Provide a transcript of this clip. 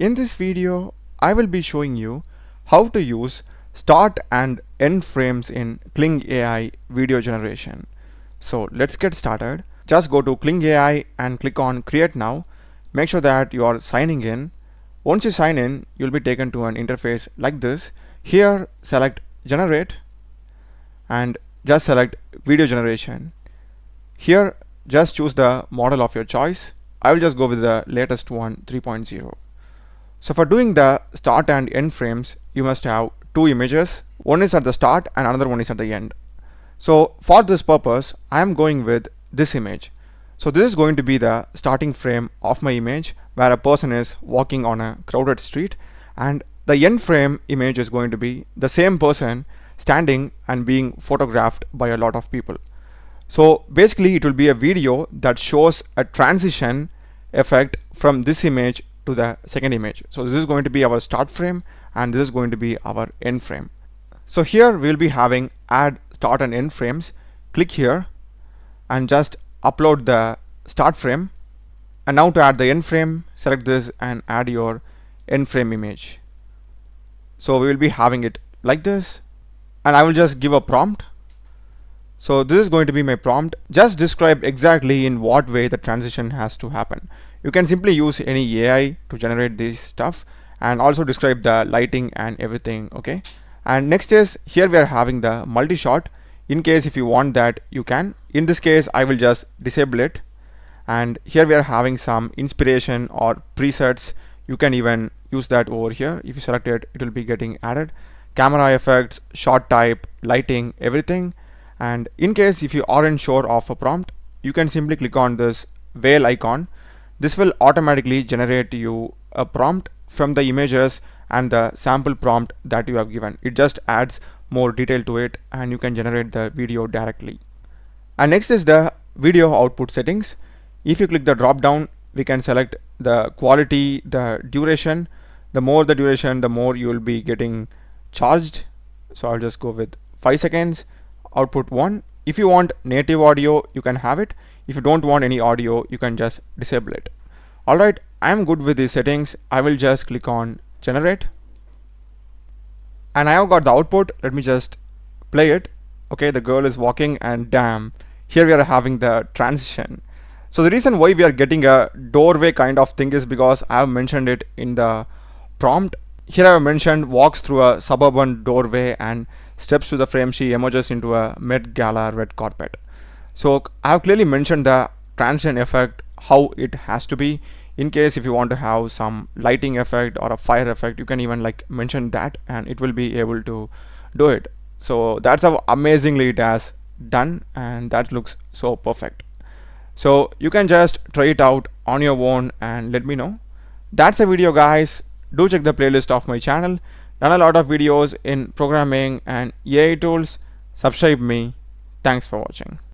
In this video, I will be showing you how to use start and end frames in Kling AI video generation. So let's get started. Just go to Kling AI and click on Create Now. Make sure that you are signing in. Once you sign in, you'll be taken to an interface like this. Here, select Generate and just select Video Generation. Here, just choose the model of your choice. I will just go with the latest one, 3.0. So for doing the start and end frames, you must have two images. One is at the start and another one is at the end. So for this purpose, I am going with this image. So this is going to be the starting frame of my image where a person is walking on a crowded street, and the end frame image is going to be the same person standing and being photographed by a lot of people. So basically it will be a video that shows a transition effect from this image to the second image. So this is going to be our start frame and this is going to be our end frame. So here we'll be having add start and end frames. Click here and just upload the start frame, and now to add the end frame, select this and add your end frame image. So we will be having it like this, and I will just give a prompt. So this is going to be my prompt. Just describe exactly in what way the transition has to happen. You can simply use any AI to generate this stuff, and also describe the lighting and everything. Okay. And next is here we are having the multi-shot. In case if you want that, you can. In this case, I will just disable it. And here we are having some inspiration or presets. You can even use that over here. If you select it, it will be getting added. Camera effects, shot type, lighting, everything. And in case if you aren't sure of a prompt, you can simply click on this whale icon. This will automatically generate you a prompt from the images and the sample prompt that you have given. It just adds more detail to it and you can generate the video directly. And next is the video output settings. If you click the drop down, we can select the quality, the duration. The more the duration, the more you will be getting charged. So I'll just go with 5 seconds. Output 1. If you want native audio, you can have it. If you don't want any audio, you can just disable it. Alright, I am good with these settings. I will just click on generate. And I have got the output. Let me just play it. Okay, the girl is walking and damn, here we are having the transition. So the reason why we are getting a doorway kind of thing is because I have mentioned it in the prompt. Here I have mentioned walks through a suburban doorway and steps to the frame. She emerges into a Met Gala red carpet. So I have clearly mentioned the transition effect, how it has to be. In case if you want to have some lighting effect or a fire effect, you can even like mention that and it will be able to do it. So that's how amazingly it has done, and that looks so perfect. So you can just try it out on your own and let me know. That's the video, guys. Do check the playlist of my channel. Done a lot of videos in programming and AI tools. Subscribe me. Thanks for watching.